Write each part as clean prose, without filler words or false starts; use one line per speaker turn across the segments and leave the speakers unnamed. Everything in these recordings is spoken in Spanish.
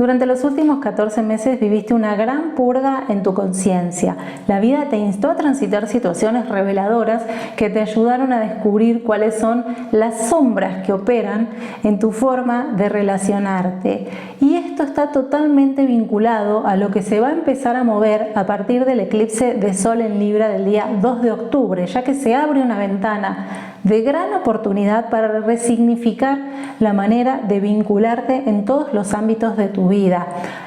Durante los últimos 14 meses viviste una gran purga en tu conciencia. La vida te instó a transitar situaciones reveladoras que te ayudaron a descubrir cuáles son las sombras que operan en tu forma de relacionarte. Y esto está totalmente vinculado a lo que se va a empezar a mover a partir del eclipse de Sol en Libra del día 2 de octubre, ya que se abre una ventana de gran oportunidad para resignificar la manera de vincularte en todos los ámbitos de tu vida.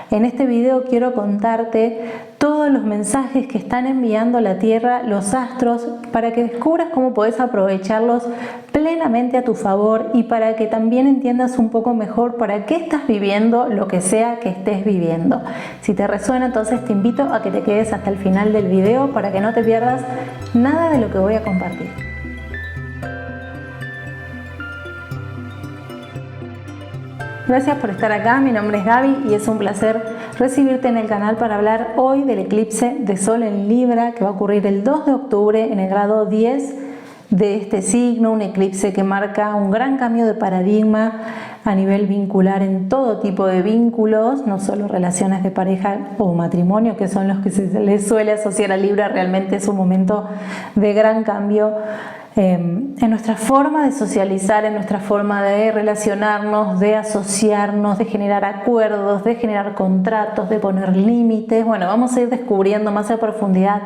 En este video quiero contarte todos los mensajes que están enviando la Tierra, los astros, para que descubras cómo podés aprovecharlos plenamente a tu favor y para que también entiendas un poco mejor para qué estás viviendo lo que sea que estés viviendo. Si te resuena, entonces te invito a que te quedes hasta el final del video para que no te pierdas nada de lo que voy a compartir. Gracias por estar acá, mi nombre es Gaby y es un placer recibirte en el canal para hablar hoy del eclipse de Sol en Libra que va a ocurrir el 2 de octubre en el grado 10 de este signo, un eclipse que marca un gran cambio de paradigma a nivel vincular en todo tipo de vínculos, no solo relaciones de pareja o matrimonio, que son los que se les suele asociar a Libra. Realmente es un momento de gran cambio en nuestra forma de socializar, en nuestra forma de relacionarnos, de asociarnos, de generar acuerdos, de generar contratos, de poner límites. Bueno, vamos a ir descubriendo más a profundidad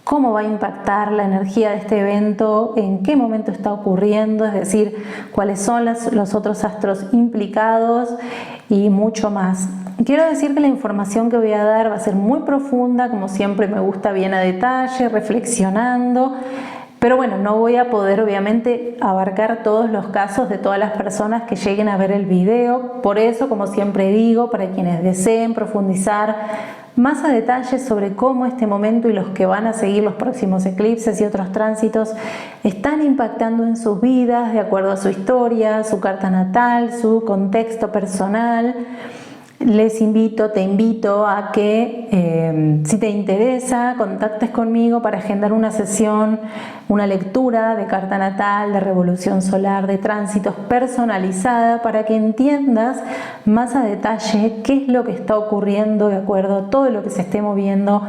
cómo va a impactar la energía de este evento, en qué momento está ocurriendo, es decir, cuáles son los otros astros implicados y mucho más. Quiero decir que la información que voy a dar va a ser muy profunda, como siempre me gusta, bien a detalle, reflexionando. Pero bueno, no voy a poder obviamente abarcar todos los casos de todas las personas que lleguen a ver el video. Por eso, como siempre digo, para quienes deseen profundizar más a detalle sobre cómo este momento y los que van a seguir los próximos eclipses y otros tránsitos están impactando en sus vidas de acuerdo a su historia, su carta natal, su contexto personal, te invito a que si te interesa contactes conmigo para agendar una sesión, una lectura de carta natal, de revolución solar, de tránsitos personalizada para que entiendas más a detalle qué es lo que está ocurriendo de acuerdo a todo lo que se esté moviendo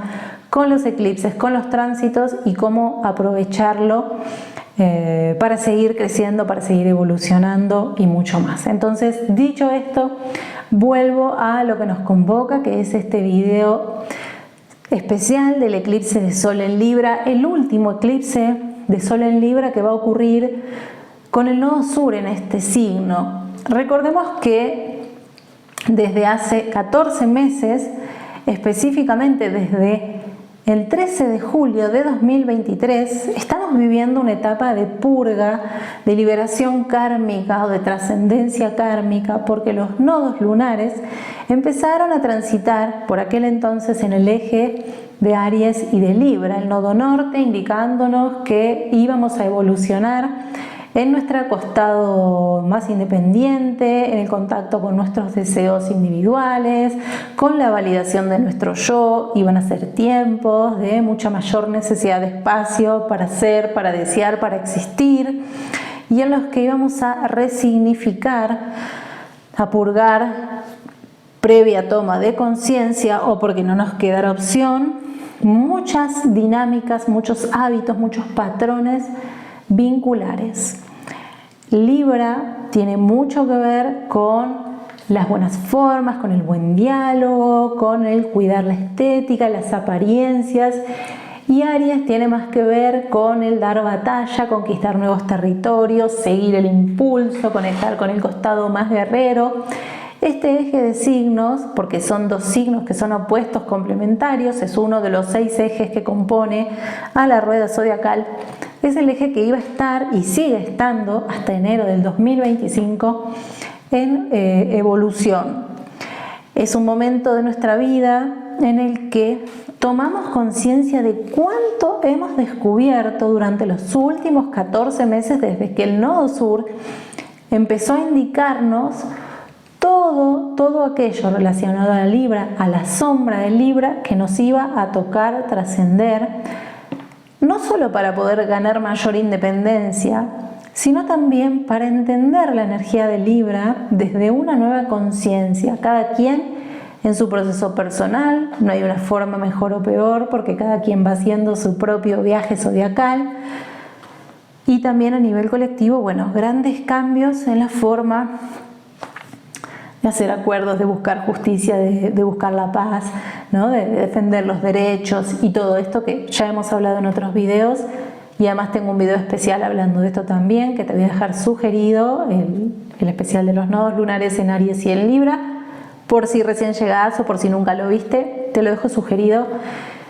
con los eclipses, con los tránsitos y cómo aprovecharlo para seguir creciendo, para seguir evolucionando y mucho más. Entonces, dicho esto, vuelvo a lo que nos convoca, que es este video especial del eclipse de Sol en Libra, el último eclipse de Sol en Libra que va a ocurrir con el nodo sur en este signo. Recordemos que desde hace 14 meses, específicamente desde el 13 de julio de 2023, estamos viviendo una etapa de purga, de liberación kármica o de trascendencia kármica, porque los nodos lunares empezaron a transitar por aquel entonces en el eje de Aries y de Libra, el nodo norte indicándonos que íbamos a evolucionar en nuestro costado más independiente, en el contacto con nuestros deseos individuales, con la validación de nuestro yo. Iban a ser tiempos de mucha mayor necesidad de espacio para ser, para desear, para existir, y en los que íbamos a resignificar, a purgar, previa toma de conciencia o porque no nos quedara opción, muchas dinámicas, muchos hábitos, muchos patrones vinculares. Libra tiene mucho que ver con las buenas formas, con el buen diálogo, con el cuidar la estética, las apariencias, y Aries tiene más que ver con el dar batalla, conquistar nuevos territorios, seguir el impulso, conectar con el costado más guerrero. Este eje de signos, porque son dos signos que son opuestos complementarios, es uno de los 6 ejes que compone a la rueda zodiacal, es el eje que iba a estar y sigue estando hasta enero del 2025 en evolución. Es un momento de nuestra vida en el que tomamos conciencia de cuánto hemos descubierto durante los últimos 14 meses desde que el nodo sur empezó a indicarnos todo aquello relacionado a la Libra, a la sombra de Libra, que nos iba a tocar trascender, no solo para poder ganar mayor independencia, sino también para entender la energía de Libra desde una nueva conciencia, cada quien en su proceso personal, no hay una forma mejor o peor porque cada quien va haciendo su propio viaje zodiacal. Y también a nivel colectivo, bueno, grandes cambios en la forma de hacer acuerdos, de buscar justicia, de buscar la paz, ¿no? De defender los derechos y todo esto que ya hemos hablado en otros videos. Y además tengo un video especial hablando de esto también, que te voy a dejar sugerido, el especial de los nodos lunares en Aries y en Libra, por si recién llegás o por si nunca lo viste, te lo dejo sugerido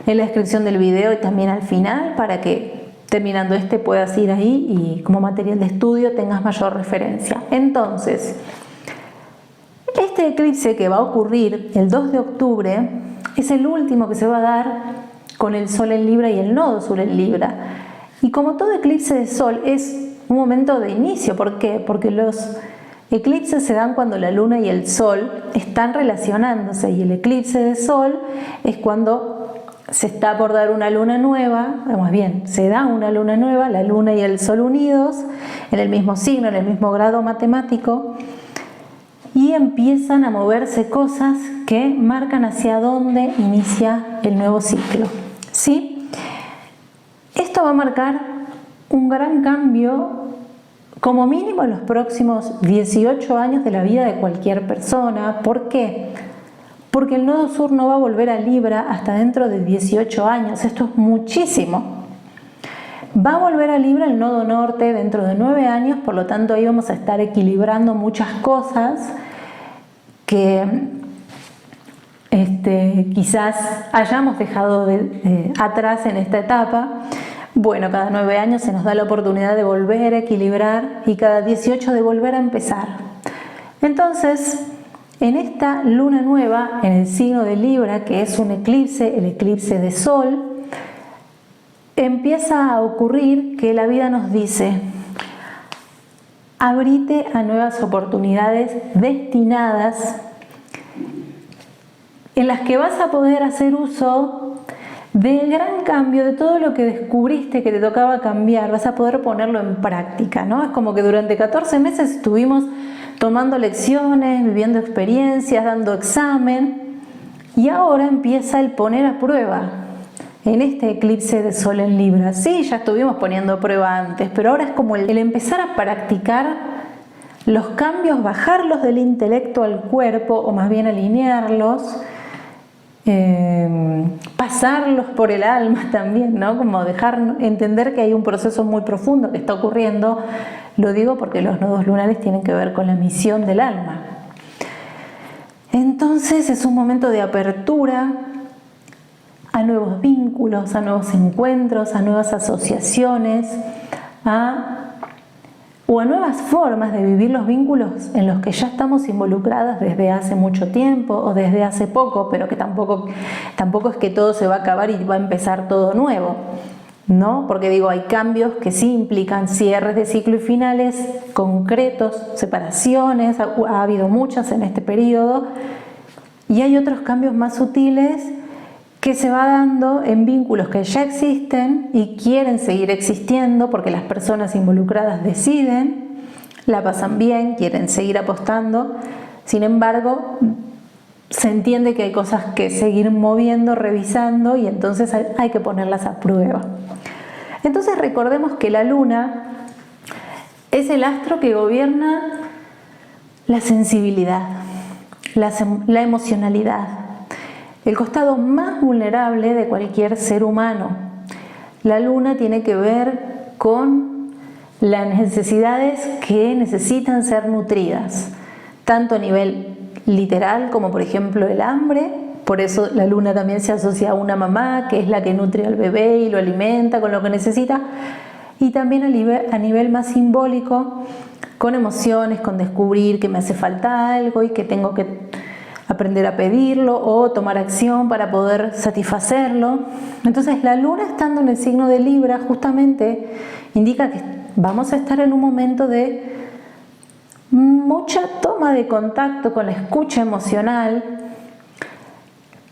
en la descripción del video y también al final para que terminando este puedas ir ahí y como material de estudio tengas mayor referencia. Entonces, este eclipse que va a ocurrir el 2 de octubre es el último que se va a dar con el Sol en Libra y el nodo sur en Libra. Y como todo eclipse de Sol es un momento de inicio, ¿por qué? Porque los eclipses se dan cuando la Luna y el Sol están relacionándose y el eclipse de Sol es cuando se está por dar una luna nueva, más bien, se da una luna nueva, la Luna y el Sol unidos en el mismo signo, en el mismo grado matemático, y empiezan a moverse cosas que marcan hacia dónde inicia el nuevo ciclo, ¿sí? Esto va a marcar un gran cambio, como mínimo en los próximos 18 años de la vida de cualquier persona. ¿Por qué? Porque el nodo sur no va a volver a Libra hasta dentro de 18 años. Esto es muchísimo. Va a volver a Libra el nodo norte dentro de 9 años, por lo tanto ahí vamos a estar equilibrando muchas cosas que quizás hayamos dejado atrás en esta etapa. Bueno, cada 9 años se nos da la oportunidad de volver a equilibrar y cada 18 de volver a empezar. Entonces, en esta luna nueva, en el signo de Libra, que es un eclipse, el eclipse de Sol, empieza a ocurrir que la vida nos dice: abrite a nuevas oportunidades destinadas en las que vas a poder hacer uso del gran cambio, de todo lo que descubriste que te tocaba cambiar, vas a poder ponerlo en práctica, ¿no? Es como que durante 14 meses estuvimos tomando lecciones, viviendo experiencias, dando examen, y ahora empieza el poner a prueba en este eclipse de Sol en Libra. Sí, ya estuvimos poniendo a prueba antes, pero ahora es como el empezar a practicar los cambios, bajarlos del intelecto al cuerpo, o más bien alinearlos, pasarlos por el alma también, ¿no? Como dejar entender que hay un proceso muy profundo que está ocurriendo. Lo digo porque los nodos lunares tienen que ver con la misión del alma. Entonces es un momento de apertura a nuevos vínculos, a nuevos encuentros, a nuevas asociaciones, o a nuevas formas de vivir los vínculos en los que ya estamos involucradas desde hace mucho tiempo o desde hace poco, pero que tampoco es que todo se va a acabar y va a empezar todo nuevo, ¿no? Porque digo, hay cambios que sí implican cierres de ciclo y finales concretos, separaciones, ha habido muchas en este periodo, y hay otros cambios más sutiles que se va dando en vínculos que ya existen y quieren seguir existiendo porque las personas involucradas deciden, la pasan bien, quieren seguir apostando. Sin embargo, se entiende que hay cosas que seguir moviendo, revisando, y entonces hay que ponerlas a prueba. Entonces recordemos que la Luna es el astro que gobierna la sensibilidad, la emocionalidad, el costado más vulnerable de cualquier ser humano. La Luna tiene que ver con las necesidades que necesitan ser nutridas, tanto a nivel literal como por ejemplo el hambre. Por eso la Luna también se asocia a una mamá, que es la que nutre al bebé y lo alimenta con lo que necesita, y también a nivel más simbólico, con emociones, con descubrir que me hace falta algo y que tengo que aprender a pedirlo o tomar acción para poder satisfacerlo. Entonces la Luna, estando en el signo de Libra, justamente indica que vamos a estar en un momento de mucha toma de contacto con la escucha emocional,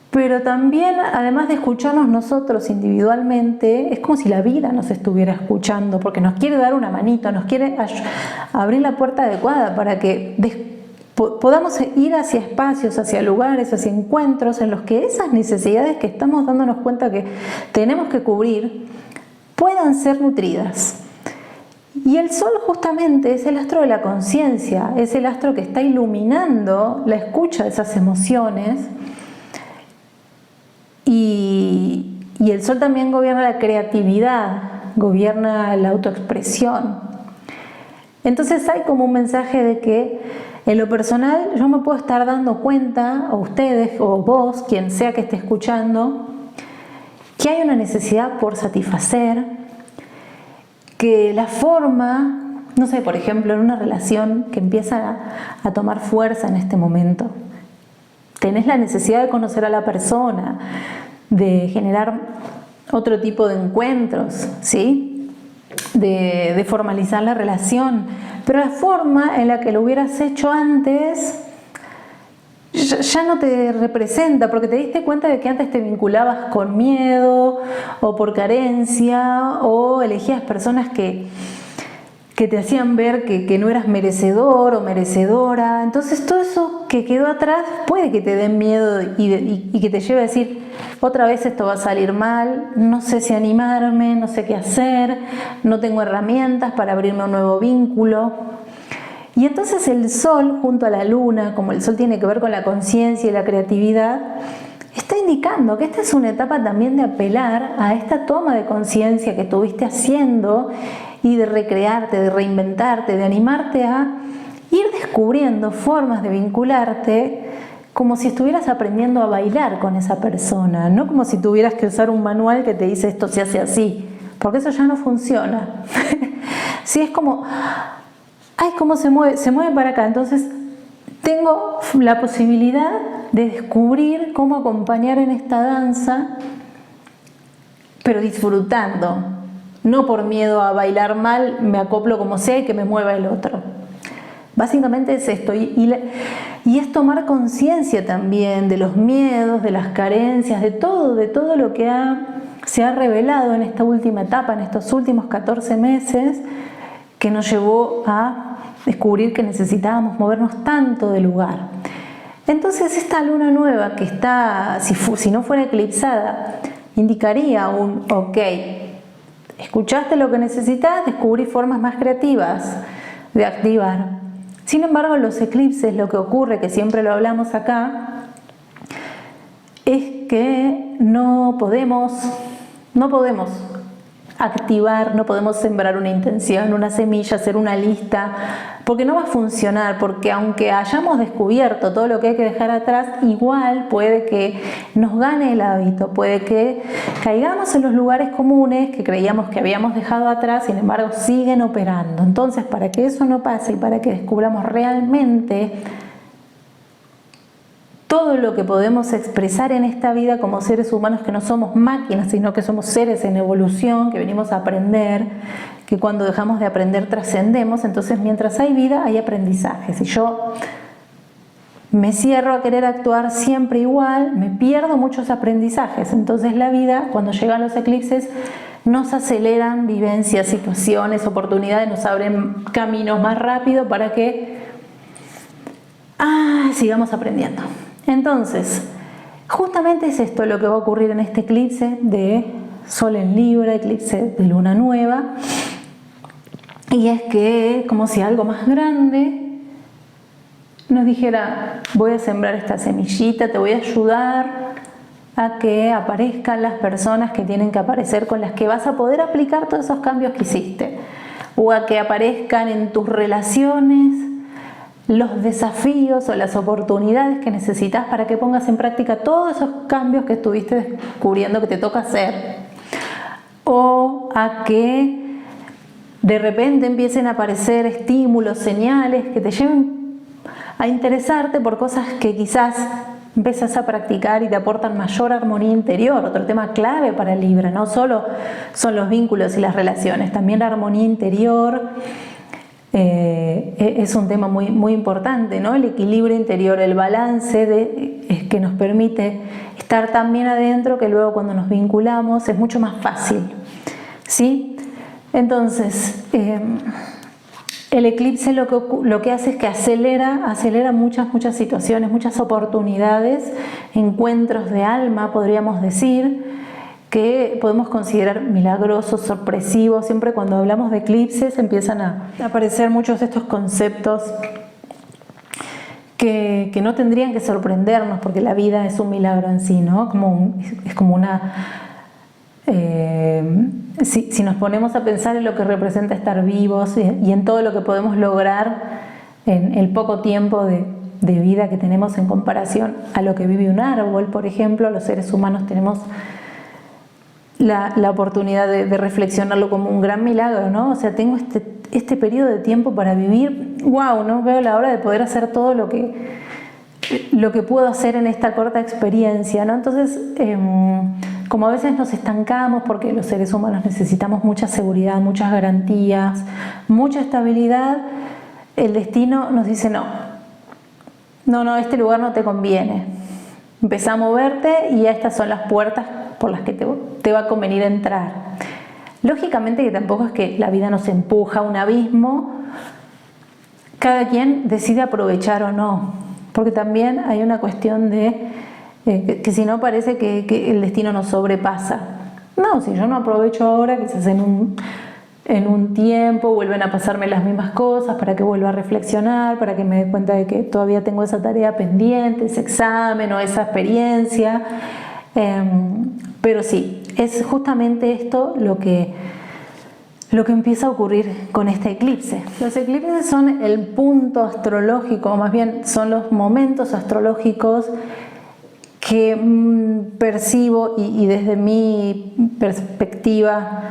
pero también, además de escucharnos nosotros individualmente, es como si la vida nos estuviera escuchando, porque nos quiere dar una manito, nos quiere abrir la puerta adecuada para que podamos ir hacia espacios, hacia lugares, hacia encuentros en los que esas necesidades que estamos dándonos cuenta que tenemos que cubrir puedan ser nutridas. Y el Sol justamente es el astro de la conciencia, es el astro que está iluminando la escucha de esas emociones, y el Sol también gobierna la creatividad, gobierna la autoexpresión. Entonces hay como un mensaje de que en lo personal yo me puedo estar dando cuenta, o ustedes, o vos, quien sea que esté escuchando, que hay una necesidad por satisfacer, que la forma, no sé, por ejemplo, en una relación que empieza a tomar fuerza en este momento, tenés la necesidad de conocer a la persona, de generar otro tipo de encuentros, ¿sí? De formalizar la relación, pero la forma en la que lo hubieras hecho antes ya no te representa, porque te diste cuenta de que antes te vinculabas con miedo o por carencia, o elegías personas que te hacían ver que no eras merecedor o merecedora. Entonces todo eso que quedó atrás puede que te den miedo y que te lleve a decir, otra vez esto va a salir mal, no sé si animarme, no sé qué hacer, no tengo herramientas para abrirme a un nuevo vínculo. Y entonces el Sol junto a la Luna, como el Sol tiene que ver con la conciencia y la creatividad, está indicando que esta es una etapa también de apelar a esta toma de conciencia que estuviste haciendo y de recrearte, de reinventarte, de animarte a ir descubriendo formas de vincularte como si estuvieras aprendiendo a bailar con esa persona, no como si tuvieras que usar un manual que te dice esto se hace así, porque eso ya no funciona. Sí, es como, ay, cómo se mueve para acá. Entonces tengo la posibilidad de descubrir cómo acompañar en esta danza, pero disfrutando, no por miedo a bailar mal, me acoplo como sea y que me mueva el otro. Básicamente es esto, y es tomar conciencia también de los miedos, de las carencias, de todo lo que se ha revelado en esta última etapa, en estos últimos 14 meses, que nos llevó a descubrir que necesitábamos movernos tanto de lugar. Entonces esta luna nueva que está, si no fuera eclipsada, indicaría un ok, escuchaste lo que necesitas, descubrí formas más creativas de activar. Sin embargo, en los eclipses lo que ocurre, que siempre lo hablamos acá, es que no podemos activar, no podemos sembrar una intención, una semilla, hacer una lista, porque no va a funcionar, porque aunque hayamos descubierto todo lo que hay que dejar atrás, igual puede que nos gane el hábito, puede que caigamos en los lugares comunes que creíamos que habíamos dejado atrás, sin embargo siguen operando. Entonces, para que eso no pase y para que descubramos realmente todo lo que podemos expresar en esta vida como seres humanos, que no somos máquinas, sino que somos seres en evolución, que venimos a aprender, que cuando dejamos de aprender trascendemos. Entonces, mientras hay vida, hay aprendizaje. Si yo me cierro a querer actuar siempre igual, me pierdo muchos aprendizajes. Entonces la vida, cuando llegan los eclipses, nos aceleran vivencias, situaciones, oportunidades, nos abren caminos más rápido para que sigamos aprendiendo. Entonces, justamente es esto lo que va a ocurrir en este eclipse de Sol en Libra, eclipse de Luna Nueva, y es que como si algo más grande nos dijera, voy a sembrar esta semillita, te voy a ayudar a que aparezcan las personas que tienen que aparecer, con las que vas a poder aplicar todos esos cambios que hiciste, o a que aparezcan en tus relaciones los desafíos o las oportunidades que necesitas para que pongas en práctica todos esos cambios que estuviste descubriendo que te toca hacer, o a que de repente empiecen a aparecer estímulos, señales que te lleven a interesarte por cosas que quizás empiezas a practicar y te aportan mayor armonía interior. Otro tema clave para Libra, no solo son los vínculos y las relaciones, también la armonía interior. Es un tema muy, muy importante, ¿no? El equilibrio interior, el balance que nos permite estar tan bien adentro que luego cuando nos vinculamos es mucho más fácil, ¿sí? Entonces, el eclipse lo que hace es que acelera muchas situaciones, muchas oportunidades, encuentros de alma, podríamos decir, que podemos considerar milagrosos, sorpresivos. Siempre cuando hablamos de eclipses empiezan a aparecer muchos de estos conceptos que no tendrían que sorprendernos, porque la vida es un milagro en sí, ¿no? Es como una... si nos ponemos a pensar en lo que representa estar vivos y en todo lo que podemos lograr en el poco tiempo de vida que tenemos en comparación a lo que vive un árbol, por ejemplo, los seres humanos tenemos la oportunidad de reflexionarlo como un gran milagro, ¿no? O sea, tengo este periodo de tiempo para vivir, wow, no veo la hora de poder hacer todo lo que puedo hacer en esta corta experiencia, ¿no? Entonces, como a veces nos estancamos porque los seres humanos necesitamos mucha seguridad, muchas garantías, mucha estabilidad, el destino nos dice no, este lugar no te conviene. Empezá a moverte y estas son las puertas por las que te va a convenir entrar. Lógicamente que tampoco es que la vida nos empuja a un abismo, cada quien decide aprovechar o no, porque también hay una cuestión de que si no parece que el destino nos sobrepasa. No, si yo no aprovecho ahora, quizás en un tiempo vuelven a pasarme las mismas cosas para que vuelva a reflexionar, para que me dé cuenta de que todavía tengo esa tarea pendiente, ese examen o esa experiencia. Pero sí, es justamente esto lo que empieza a ocurrir con este eclipse. Los eclipses son el punto astrológico, más bien son los momentos astrológicos que percibo y desde mi perspectiva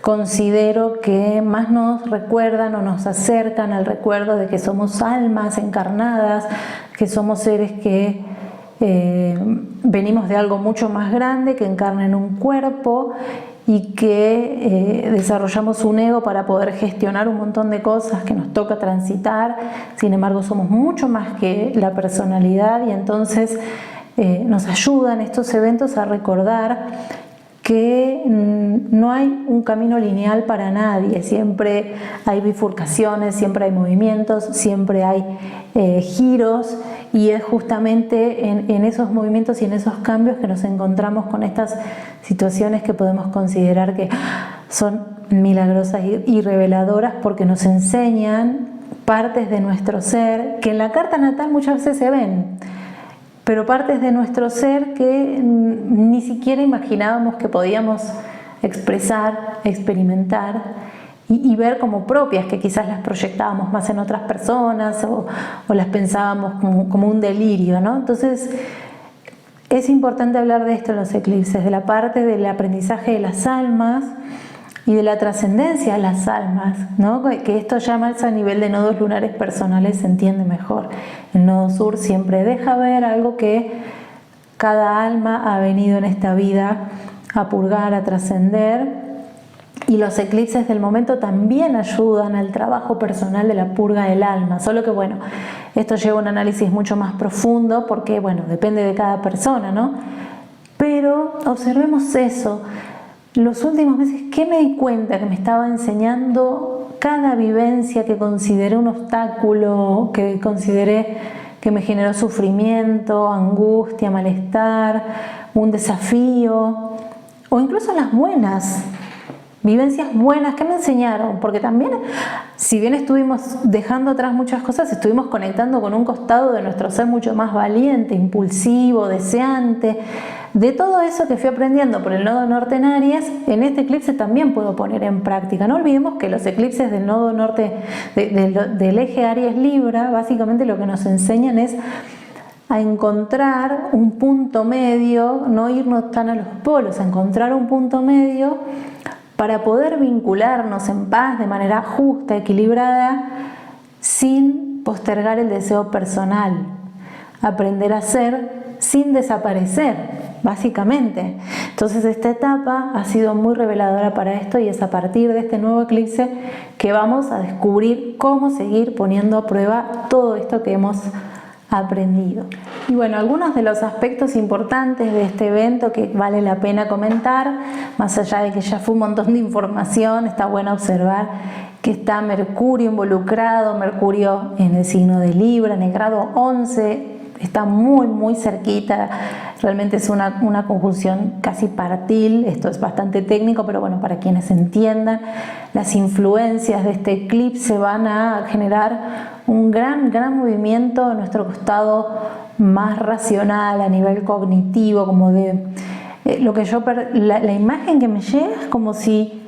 considero que más nos recuerdan o nos acercan al recuerdo de que somos almas encarnadas, que somos seres que venimos de algo mucho más grande, que encarna en un cuerpo y que desarrollamos un ego para poder gestionar un montón de cosas que nos toca transitar. Sin embargo, somos mucho más que la personalidad y entonces nos ayudan estos eventos a recordar que no hay un camino lineal para nadie, siempre hay bifurcaciones, siempre hay movimientos, siempre hay giros, y es justamente en esos movimientos y en esos cambios que nos encontramos con estas situaciones que podemos considerar que son milagrosas y reveladoras, porque nos enseñan partes de nuestro ser que en la carta natal muchas veces se ven, pero partes de nuestro ser que ni siquiera imaginábamos que podíamos expresar, experimentar y ver como propias, que quizás las proyectábamos más en otras personas o las pensábamos como un delirio, ¿no? Entonces es importante hablar de esto en los eclipses, de la parte del aprendizaje de las almas y de la trascendencia de las almas, ¿no? Que esto ya más a nivel de nodos lunares personales se entiende mejor. El nodo sur siempre deja ver algo que cada alma ha venido en esta vida a purgar, a trascender, y los eclipses del momento también ayudan al trabajo personal de la purga del alma, solo que bueno, esto lleva a un análisis mucho más profundo porque bueno, depende de cada persona, ¿no? Pero observemos eso. Los últimos meses, ¿qué me di cuenta que me estaba enseñando cada vivencia que consideré un obstáculo, que consideré que me generó sufrimiento, angustia, malestar, un desafío, o incluso las buenas, vivencias buenas que me enseñaron? Porque también, si bien estuvimos dejando atrás muchas cosas, estuvimos conectando con un costado de nuestro ser mucho más valiente, impulsivo, deseante. De todo eso que fui aprendiendo por el nodo norte en Aries, en este eclipse también puedo poner en práctica. No olvidemos que los eclipses del nodo norte, del eje Aries-Libra, básicamente lo que nos enseñan es a encontrar un punto medio, no irnos tan a los polos, a encontrar un punto medio para poder vincularnos en paz, de manera justa, equilibrada, sin postergar el deseo personal. Aprender a ser sin desaparecer, básicamente. Entonces esta etapa ha sido muy reveladora para esto, y es a partir de este nuevo eclipse que vamos a descubrir cómo seguir poniendo a prueba todo esto que hemos aprendido. Y bueno, algunos de los aspectos importantes de este evento que vale la pena comentar, más allá de que ya fue un montón de información, está bueno observar que está Mercurio involucrado, Mercurio en el signo de Libra, en el grado 11, está muy cerquita, realmente es una conjunción casi partil, esto es bastante técnico, pero bueno, para quienes entiendan, las influencias de este eclipse van a generar un gran movimiento en nuestro costado más racional, a nivel cognitivo, como de la imagen que me llega es como si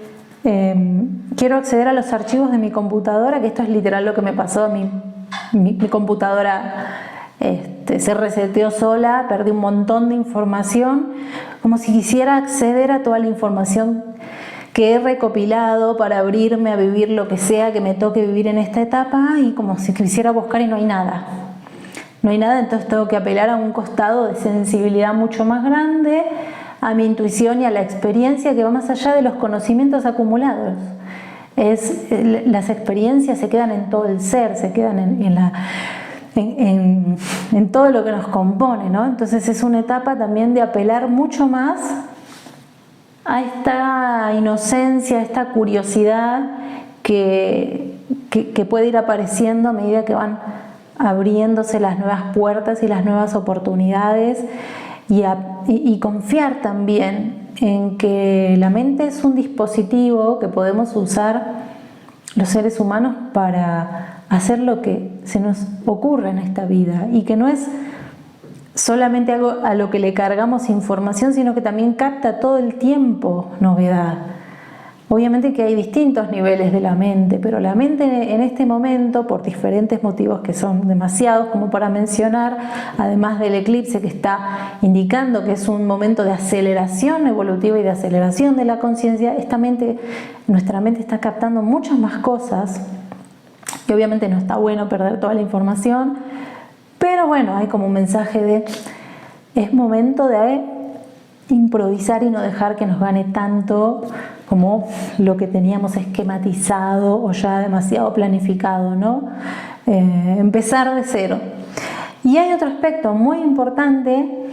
quiero acceder a los archivos de mi computadora, que esto es literal lo que me pasó a mí. Mi computadora se reseteó sola, perdí un montón de información, como si quisiera acceder a toda la información que he recopilado para abrirme a vivir lo que sea que me toque vivir en esta etapa, y como si quisiera buscar y no hay nada. No hay nada, entonces tengo que apelar a un costado de sensibilidad mucho más grande, a mi intuición y a la experiencia que va más allá de los conocimientos acumulados. Las experiencias se quedan en todo el ser, se quedan en todo lo que nos compone, ¿no? Entonces es una etapa también de apelar mucho más a esta inocencia, a esta curiosidad que puede ir apareciendo a medida que van abriéndose las nuevas puertas y las nuevas oportunidades, y confiar también en que la mente es un dispositivo que podemos usar los seres humanos para hacer lo que se nos ocurre en esta vida, y que no es solamente algo a lo que le cargamos información, sino que también capta todo el tiempo novedad. Obviamente que hay distintos niveles de la mente, pero la mente en este momento, por diferentes motivos que son demasiados como para mencionar, además del eclipse que está indicando que es un momento de aceleración evolutiva y de aceleración de la conciencia, nuestra mente está captando muchas más cosas, y obviamente no está bueno perder toda la información, pero bueno, hay como un mensaje de es momento de improvisar y no dejar que nos gane tanto como lo que teníamos esquematizado o ya demasiado planificado, ¿no? Empezar de cero. Y hay otro aspecto muy importante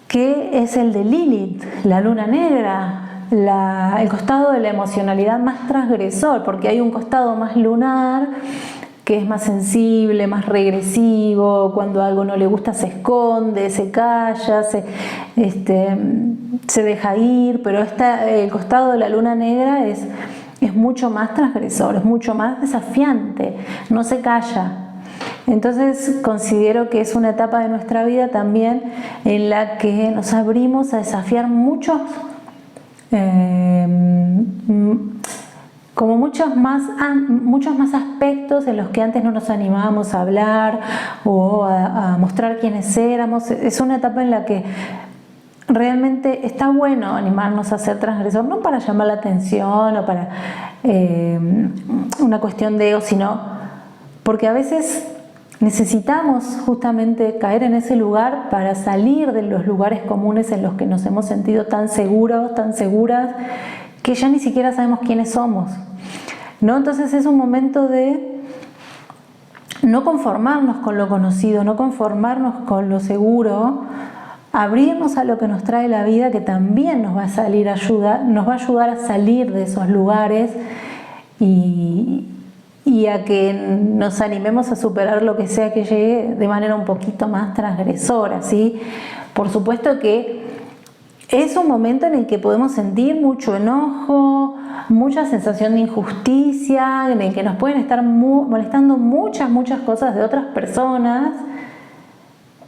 que es el de Lilith, la luna negra, el costado de la emocionalidad más transgresor, porque hay un costado más lunar que es más sensible, más regresivo, cuando algo no le gusta se esconde, se calla, se deja ir, pero el costado de la luna negra es mucho más transgresor, es mucho más desafiante, no se calla. Entonces considero que es una etapa de nuestra vida también en la que nos abrimos a desafiar muchos aspectos en los que antes no nos animábamos a hablar o a mostrar quiénes éramos. Es una etapa en la que realmente está bueno animarnos a ser transgresor, no para llamar la atención o para una cuestión de ego, sino porque a veces necesitamos justamente caer en ese lugar para salir de los lugares comunes en los que nos hemos sentido tan seguros, tan seguras, que ya ni siquiera sabemos quiénes somos, ¿no? Entonces es un momento de no conformarnos con lo conocido, no conformarnos con lo seguro, abrirnos a lo que nos trae la vida, que también nos va a ayudar a salir de esos lugares y a que nos animemos a superar lo que sea que llegue de manera un poquito más transgresora, ¿sí? Por supuesto que es un momento en el que podemos sentir mucho enojo, mucha sensación de injusticia, en el que nos pueden estar molestando muchas cosas de otras personas,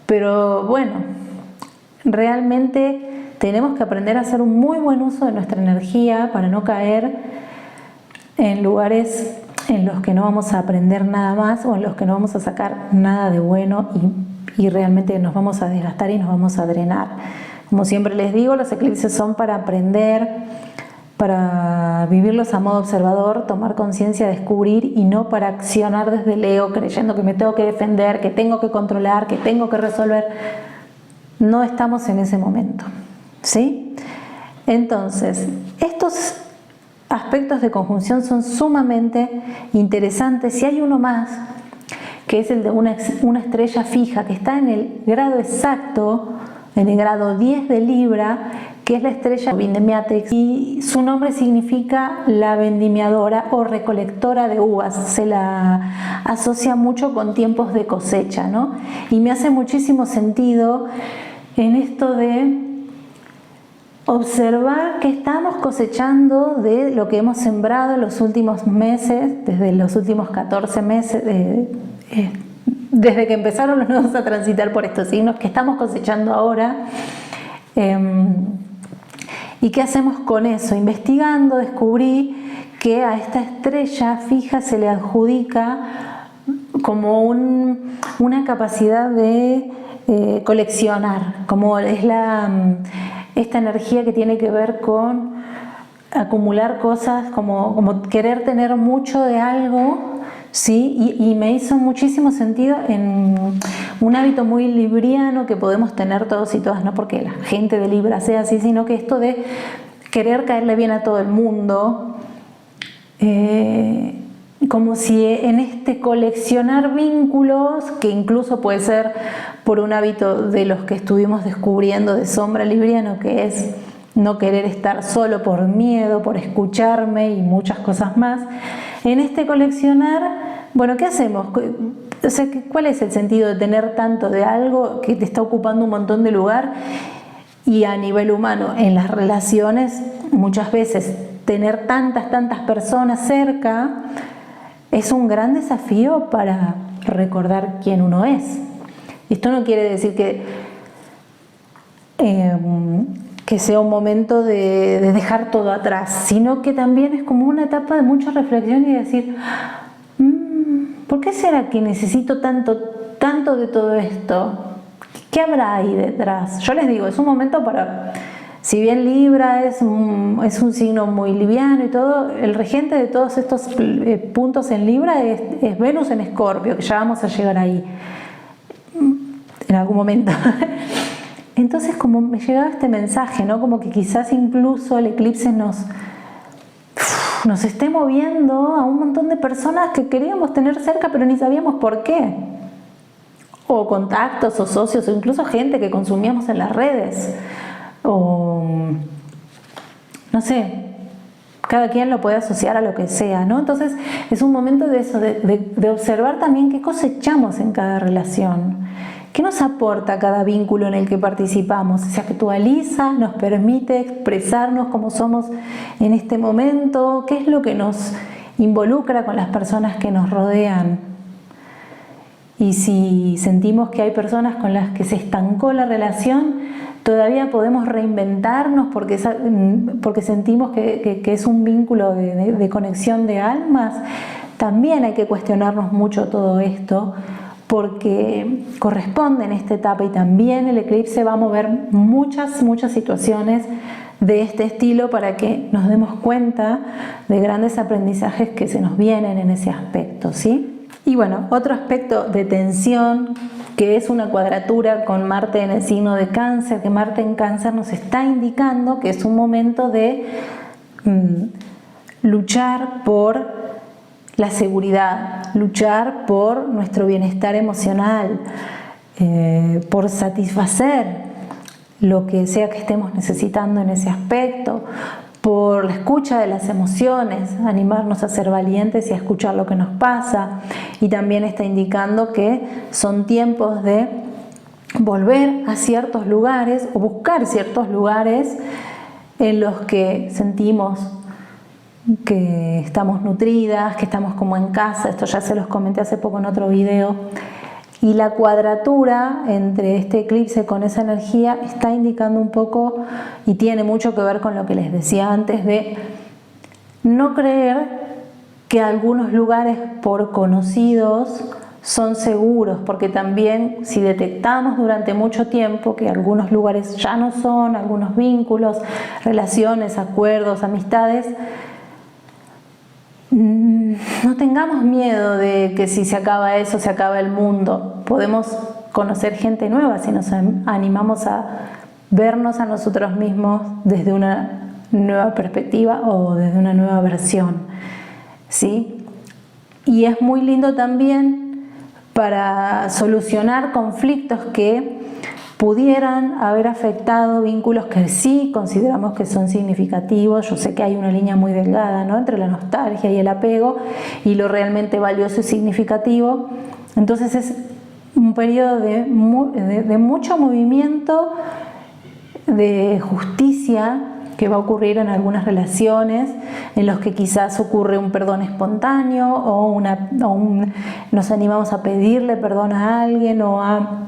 pero bueno, realmente tenemos que aprender a hacer un muy buen uso de nuestra energía para no caer en lugares en los que no vamos a aprender nada más o en los que no vamos a sacar nada de bueno y realmente nos vamos a desgastar y nos vamos a drenar. Como siempre les digo, los eclipses son para aprender, para vivirlos a modo observador, tomar conciencia, descubrir, y no para accionar desde el ego, creyendo que me tengo que defender, que tengo que controlar, que tengo que resolver. No estamos en ese momento, ¿sí? Entonces, estos aspectos de conjunción son sumamente interesantes, y hay uno más que es el de una estrella fija, que está en el grado exacto, en el grado 10 de Libra, que es la estrella Vendimiatrix, y su nombre significa la vendimiadora o recolectora de uvas. Se la asocia mucho con tiempos de cosecha, ¿no? Y me hace muchísimo sentido en esto de observar que estamos cosechando de lo que hemos sembrado en los últimos meses, desde los últimos 14 meses, desde que empezaron los nodos a transitar por estos signos, que estamos cosechando ahora. ¿Y qué hacemos con eso? Investigando, descubrí que a esta estrella fija se le adjudica como una capacidad de coleccionar, como es esta energía que tiene que ver con acumular cosas, como querer tener mucho de algo, ¿sí? Y me hizo muchísimo sentido en un hábito muy libriano que podemos tener todos y todas, no porque la gente de Libra sea así, sino que esto de querer caerle bien a todo el mundo, como si en este coleccionar vínculos, que incluso puede ser por un hábito de los que estuvimos descubriendo de sombra libriano, que es no querer estar solo por miedo, por escucharme y muchas cosas más. En este coleccionar, bueno, ¿qué hacemos? O sea, ¿cuál es el sentido de tener tanto de algo que te está ocupando un montón de lugar? Y a nivel humano, en las relaciones, muchas veces tener tantas personas cerca es un gran desafío para recordar quién uno es. Esto no quiere decir que sea un momento de dejar todo atrás, sino que también es como una etapa de mucha reflexión y decir, ¿por qué será que necesito tanto de todo esto? ¿Qué habrá ahí detrás? Yo les digo, es un momento para, si bien Libra es un signo muy liviano y todo, el regente de todos estos puntos en Libra es Venus en Escorpio, que ya vamos a llegar ahí en algún momento. Entonces, como me llegaba este mensaje, ¿no? Como que quizás incluso el eclipse nos esté moviendo a un montón de personas que queríamos tener cerca, pero ni sabíamos por qué. O contactos, o socios, o incluso gente que consumíamos en las redes. O no sé, cada quien lo puede asociar a lo que sea, ¿no? Entonces, es un momento de eso, de observar también qué cosechamos en cada relación. ¿Qué nos aporta cada vínculo en el que participamos? Se actualiza, nos permite expresarnos como somos en este momento. ¿Qué es lo que nos involucra con las personas que nos rodean? Y si sentimos que hay personas con las que se estancó la relación, todavía podemos reinventarnos porque sentimos que es un vínculo de conexión de almas. También hay que cuestionarnos mucho todo esto, porque corresponde en esta etapa, y también el eclipse va a mover muchas situaciones de este estilo para que nos demos cuenta de grandes aprendizajes que se nos vienen en ese aspecto, ¿sí? Y bueno, otro aspecto de tensión, que es una cuadratura con Marte en el signo de Cáncer, que Marte en Cáncer nos está indicando que es un momento de luchar por la seguridad, luchar por nuestro bienestar emocional, por satisfacer lo que sea que estemos necesitando en ese aspecto, por la escucha de las emociones, animarnos a ser valientes y a escuchar lo que nos pasa. Y también está indicando que son tiempos de volver a ciertos lugares o buscar ciertos lugares en los que sentimos que estamos nutridas, que estamos como en casa. Esto ya se los comenté hace poco en otro video. Y la cuadratura entre este eclipse con esa energía está indicando un poco, y tiene mucho que ver con lo que les decía antes, de no creer que algunos lugares por conocidos son seguros, porque también si detectamos durante mucho tiempo que algunos lugares ya no son, algunos vínculos, relaciones, acuerdos, amistades, no tengamos miedo de que si se acaba eso, se acaba el mundo. Podemos conocer gente nueva si nos animamos a vernos a nosotros mismos desde una nueva perspectiva o desde una nueva versión, ¿sí? Y es muy lindo también para solucionar conflictos que pudieran haber afectado vínculos que sí consideramos que son significativos. Yo sé que hay una línea muy delgada, ¿no?, entre la nostalgia y el apego y lo realmente valioso y significativo. Entonces es un periodo de mucho movimiento, de justicia que va a ocurrir en algunas relaciones, en los que quizás ocurre un perdón espontáneo o nos animamos a pedirle perdón a alguien o a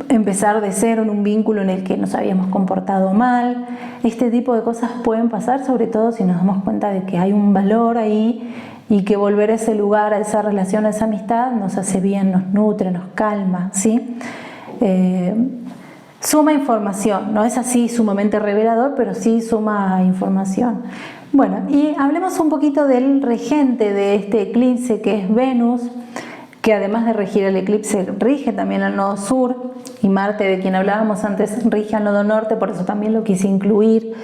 empezar de cero en un vínculo en el que nos habíamos comportado mal. Este tipo de cosas pueden pasar, sobre todo si nos damos cuenta de que hay un valor ahí y que volver a ese lugar, a esa relación, a esa amistad nos hace bien, nos nutre, nos calma, ¿sí? Suma información, no es así sumamente revelador, pero sí suma información. Bueno, y hablemos un poquito del regente de este eclipse, que es Venus, que además de regir el eclipse, rige también al nodo sur, y Marte, de quien hablábamos antes, rige al nodo norte, por eso también lo quise incluir.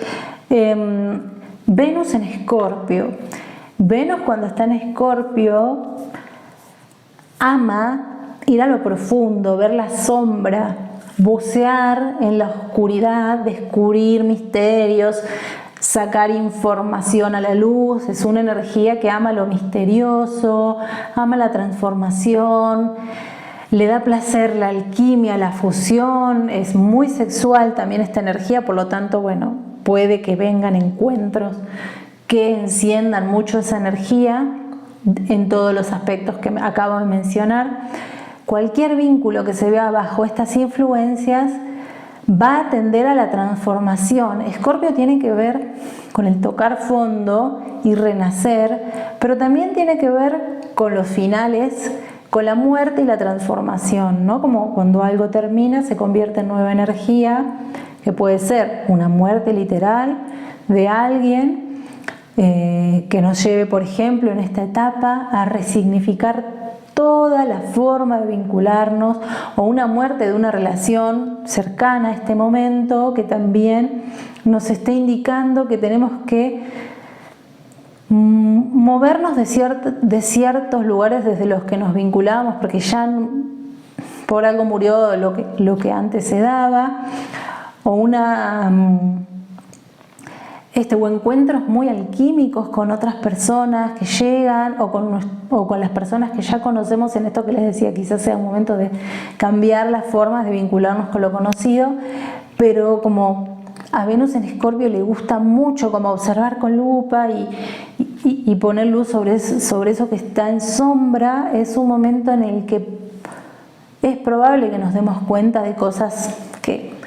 Venus en Escorpio. Venus, cuando está en Escorpio, ama ir a lo profundo, ver la sombra, bucear en la oscuridad, descubrir misterios, sacar información a la luz. Es una energía que ama lo misterioso, ama la transformación, le da placer la alquimia, la fusión, es muy sexual también esta energía, por lo tanto, bueno, puede que vengan encuentros que enciendan mucho esa energía en todos los aspectos que acabo de mencionar. Cualquier vínculo que se vea bajo estas influencias va a tender a la transformación. Escorpio tiene que ver con el tocar fondo y renacer, pero también tiene que ver con los finales, con la muerte y la transformación, ¿no? Como cuando algo termina, se convierte en nueva energía, que puede ser una muerte literal de alguien, que nos lleve, por ejemplo, en esta etapa a resignificar toda la forma de vincularnos, o una muerte de una relación cercana a este momento que también nos está indicando que tenemos que movernos de ciertos lugares desde los que nos vinculamos, porque ya por algo murió lo que antes se daba, o o encuentros muy alquímicos con otras personas que llegan, o con las personas que ya conocemos. En esto que les decía, quizás sea un momento de cambiar las formas de vincularnos con lo conocido, pero como a Venus en Escorpio le gusta mucho como observar con lupa y poner luz sobre eso que está en sombra, es un momento en el que es probable que nos demos cuenta de cosas que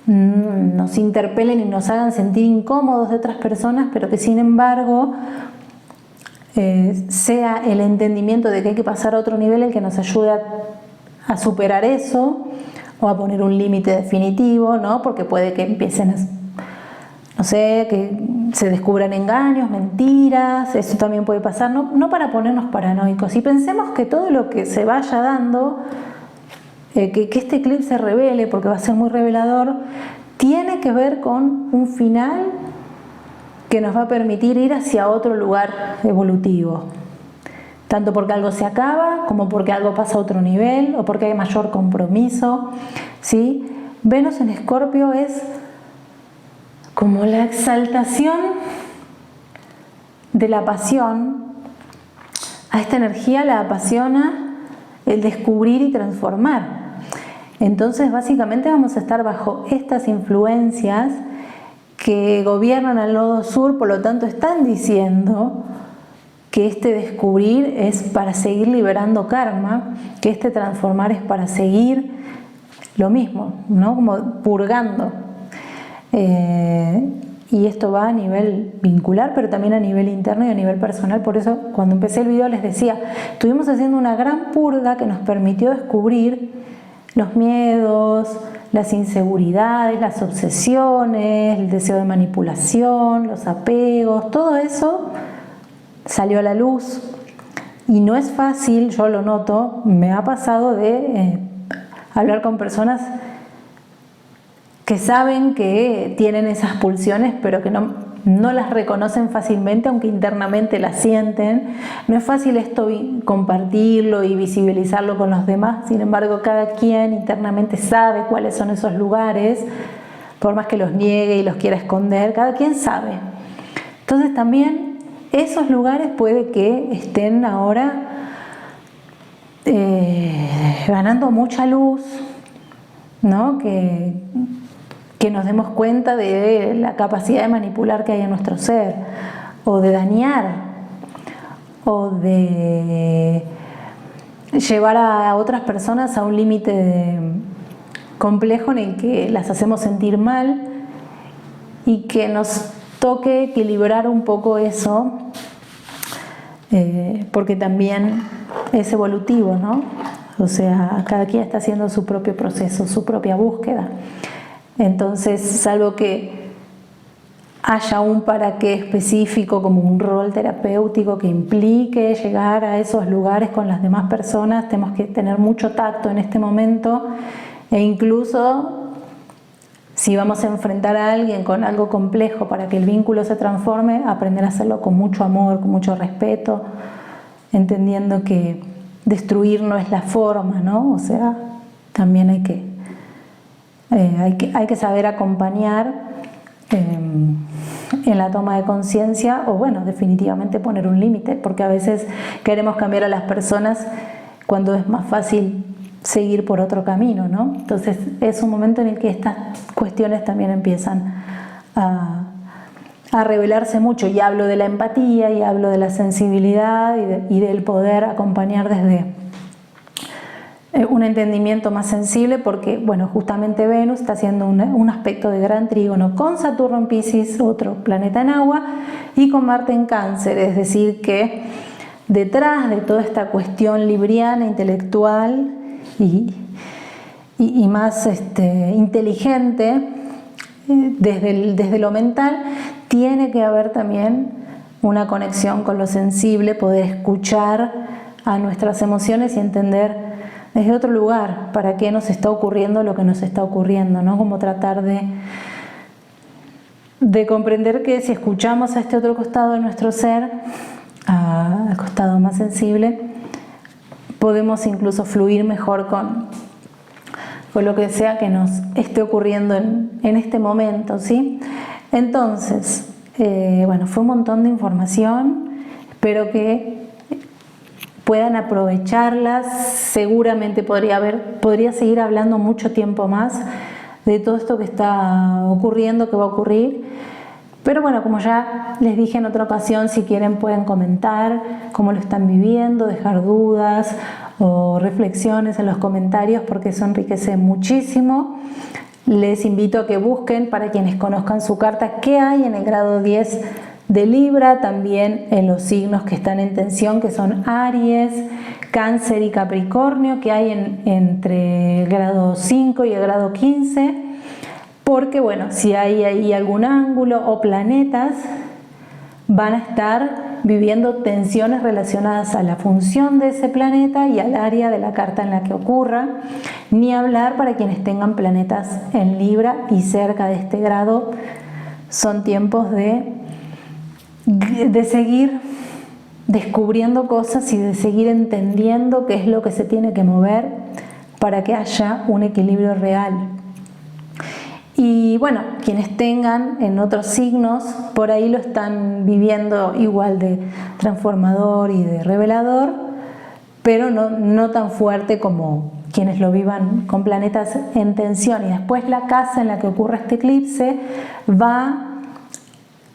nos interpelen y nos hagan sentir incómodos de otras personas, pero que sin embargo sea el entendimiento de que hay que pasar a otro nivel el que nos ayude a superar eso, o a poner un límite definitivo, ¿no? Porque puede que empiecen no sé, que se descubran engaños, mentiras. Eso también puede pasar, no para ponernos paranoicos. Y pensemos que todo lo que se vaya dando, que este eclipse revele, porque va a ser muy revelador, tiene que ver con un final que nos va a permitir ir hacia otro lugar evolutivo, tanto porque algo se acaba como porque algo pasa a otro nivel o porque hay mayor compromiso, ¿sí? Venus en Escorpio es como la exaltación de la pasión. A esta energía la apasiona el descubrir y transformar. Entonces básicamente vamos a estar bajo estas influencias que gobiernan al nodo sur, por lo tanto están diciendo que este descubrir es para seguir liberando karma, que este transformar es para seguir lo mismo, ¿no? Como purgando. Y esto va a nivel vincular, pero también a nivel interno y a nivel personal. Por eso cuando empecé el video les decía, estuvimos haciendo una gran purga que nos permitió descubrir los miedos, las inseguridades, las obsesiones, el deseo de manipulación, los apegos, todo eso salió a la luz. Y no es fácil, yo lo noto, me ha pasado de hablar con personas que saben que tienen esas pulsiones, pero que no no las reconocen fácilmente, aunque internamente las sienten. No es fácil esto compartirlo y visibilizarlo con los demás, sin embargo cada quien internamente sabe cuáles son esos lugares, por más que los niegue y los quiera esconder, cada quien sabe. Entonces también esos lugares puede que estén ahora ganando mucha luz, ¿no? Que nos demos cuenta de la capacidad de manipular que hay en nuestro ser, o de dañar, o de llevar a otras personas a un límite complejo en el que las hacemos sentir mal, y que nos toque equilibrar un poco eso, porque también es evolutivo, ¿no? O sea, cada quien está haciendo su propio proceso, su propia búsqueda. Entonces, salvo que haya un para qué específico, como un rol terapéutico que implique llegar a esos lugares con las demás personas, tenemos que tener mucho tacto en este momento, e incluso si vamos a enfrentar a alguien con algo complejo para que el vínculo se transforme, aprender a hacerlo con mucho amor, con mucho respeto, entendiendo que destruir no es la forma, ¿no? O sea, también hay que saber acompañar en la toma de conciencia, o bueno, definitivamente poner un límite, porque a veces queremos cambiar a las personas cuando es más fácil seguir por otro camino, ¿no? Entonces es un momento en el que estas cuestiones también empiezan a revelarse mucho, y hablo de la empatía, y hablo de la sensibilidad y del poder acompañar desde un entendimiento más sensible, porque bueno, justamente Venus está haciendo un aspecto de gran trígono con Saturno en Piscis, otro planeta en agua, y con Marte en Cáncer, es decir que detrás de toda esta cuestión libriana, intelectual y más inteligente, desde lo mental, tiene que haber también una conexión con lo sensible, poder escuchar a nuestras emociones y entender desde otro lugar para qué nos está ocurriendo lo que nos está ocurriendo, ¿no? Como tratar de comprender que si escuchamos a este otro costado de nuestro ser, al costado más sensible, podemos incluso fluir mejor con lo que sea que nos esté ocurriendo en este momento, ¿sí? Entonces, bueno, fue un montón de información, espero que puedan aprovecharlas. Seguramente podría seguir hablando mucho tiempo más de todo esto que está ocurriendo, que va a ocurrir, pero bueno, como ya les dije en otra ocasión, si quieren pueden comentar cómo lo están viviendo, dejar dudas o reflexiones en los comentarios, porque eso enriquece muchísimo. Les invito a que busquen, para quienes conozcan su carta, qué hay en el grado 10 de Libra, también en los signos que están en tensión, que son Aries, Cáncer y Capricornio, que hay entre el grado 5 y el grado 15, porque bueno, si hay ahí algún ángulo o planetas, van a estar viviendo tensiones relacionadas a la función de ese planeta y al área de la carta en la que ocurra. Ni hablar para quienes tengan planetas en Libra y cerca de este grado. Son tiempos de seguir descubriendo cosas y de seguir entendiendo qué es lo que se tiene que mover para que haya un equilibrio real. Y bueno, quienes tengan en otros signos, por ahí lo están viviendo igual de transformador y de revelador, pero no tan fuerte como quienes lo vivan con planetas en tensión. Y después la casa en la que ocurre este eclipse va,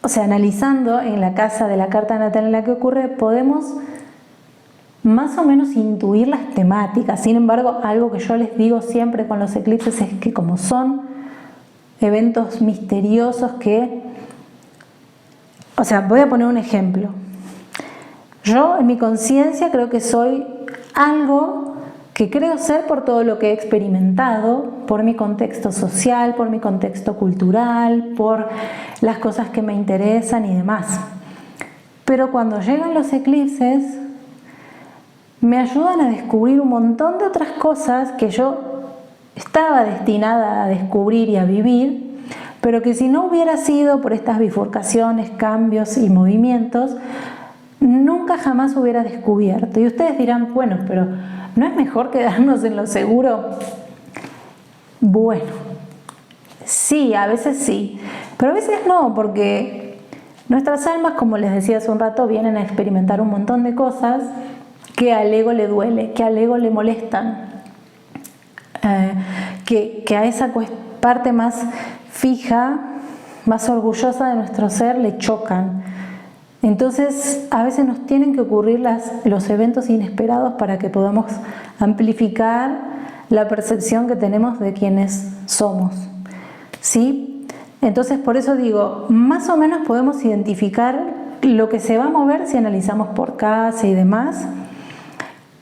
o sea, analizando en la casa de la carta natal en la que ocurre, podemos más o menos intuir las temáticas. Sin embargo, algo que yo les digo siempre con los eclipses es que como son eventos misteriosos o sea, voy a poner un ejemplo. Yo en mi conciencia creo que soy algo que creo ser por todo lo que he experimentado, por mi contexto social, por mi contexto cultural, por las cosas que me interesan y demás. Pero cuando llegan los eclipses, me ayudan a descubrir un montón de otras cosas que yo estaba destinada a descubrir y a vivir, pero que si no hubiera sido por estas bifurcaciones, cambios y movimientos, nunca jamás hubiera descubierto. Y ustedes dirán, bueno, pero ¿no es mejor quedarnos en lo seguro? Bueno, sí, a veces sí, pero a veces no, porque nuestras almas, como les decía hace un rato, vienen a experimentar un montón de cosas que al ego le duele, que al ego le molestan, que a esa parte más fija, más orgullosa de nuestro ser le chocan. Entonces a veces nos tienen que ocurrir los eventos inesperados para que podamos amplificar la percepción que tenemos de quienes somos, ¿sí? Entonces por eso digo, más o menos podemos identificar lo que se va a mover si analizamos por casa y demás,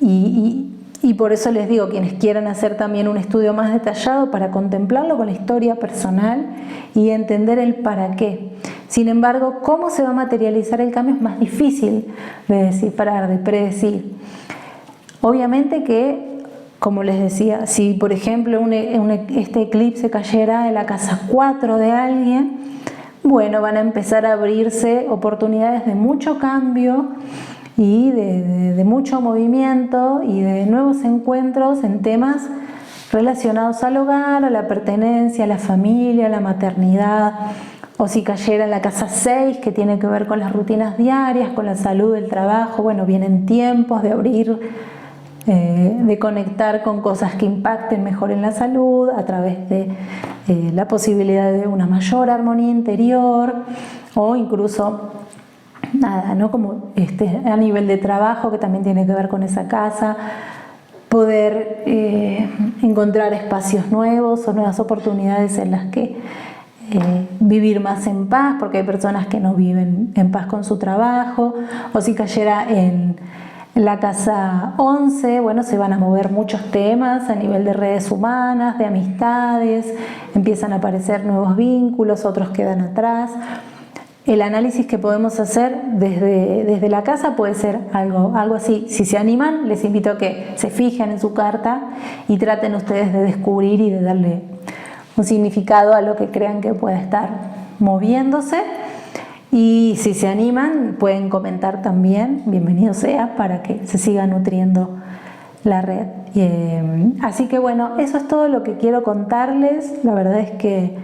y por eso les digo, quienes quieran hacer también un estudio más detallado para contemplarlo con la historia personal y entender el para qué. Sin embargo, cómo se va a materializar el cambio es más difícil de descifrar, de predecir. Obviamente que, como les decía, si por ejemplo este eclipse cayera en la casa 4 de alguien, bueno, van a empezar a abrirse oportunidades de mucho cambio y de mucho movimiento y de nuevos encuentros en temas relacionados al hogar, a la pertenencia, a la familia, a la maternidad. O si cayera en la casa 6, que tiene que ver con las rutinas diarias, con la salud, el trabajo, bueno, vienen tiempos de abrir, de conectar con cosas que impacten mejor en la salud a través de la posibilidad de una mayor armonía interior, o incluso nada, ¿no? Como a nivel de trabajo, que también tiene que ver con esa casa, poder encontrar espacios nuevos o nuevas oportunidades en las que vivir más en paz, porque hay personas que no viven en paz con su trabajo. O si cayera en la casa 11, bueno, se van a mover muchos temas a nivel de redes humanas, de amistades, empiezan a aparecer nuevos vínculos, otros quedan atrás. El análisis que podemos hacer desde la casa puede ser algo así. Si se animan, les invito a que se fijen en su carta y traten ustedes de descubrir y de darle un significado a lo que crean que pueda estar moviéndose. Y si se animan, pueden comentar también, bienvenido sea, para que se siga nutriendo la red. Así que bueno, eso es todo lo que quiero contarles. La verdad es que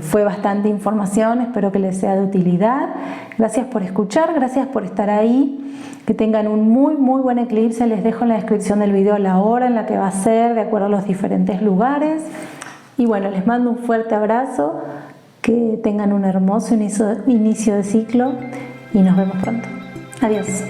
fue bastante información, espero que les sea de utilidad. Gracias por escuchar, gracias por estar ahí. Que tengan un muy buen eclipse. Les dejo en la descripción del video la hora en la que va a ser, de acuerdo a los diferentes lugares. Y bueno, les mando un fuerte abrazo, que tengan un hermoso inicio de ciclo y nos vemos pronto. Adiós.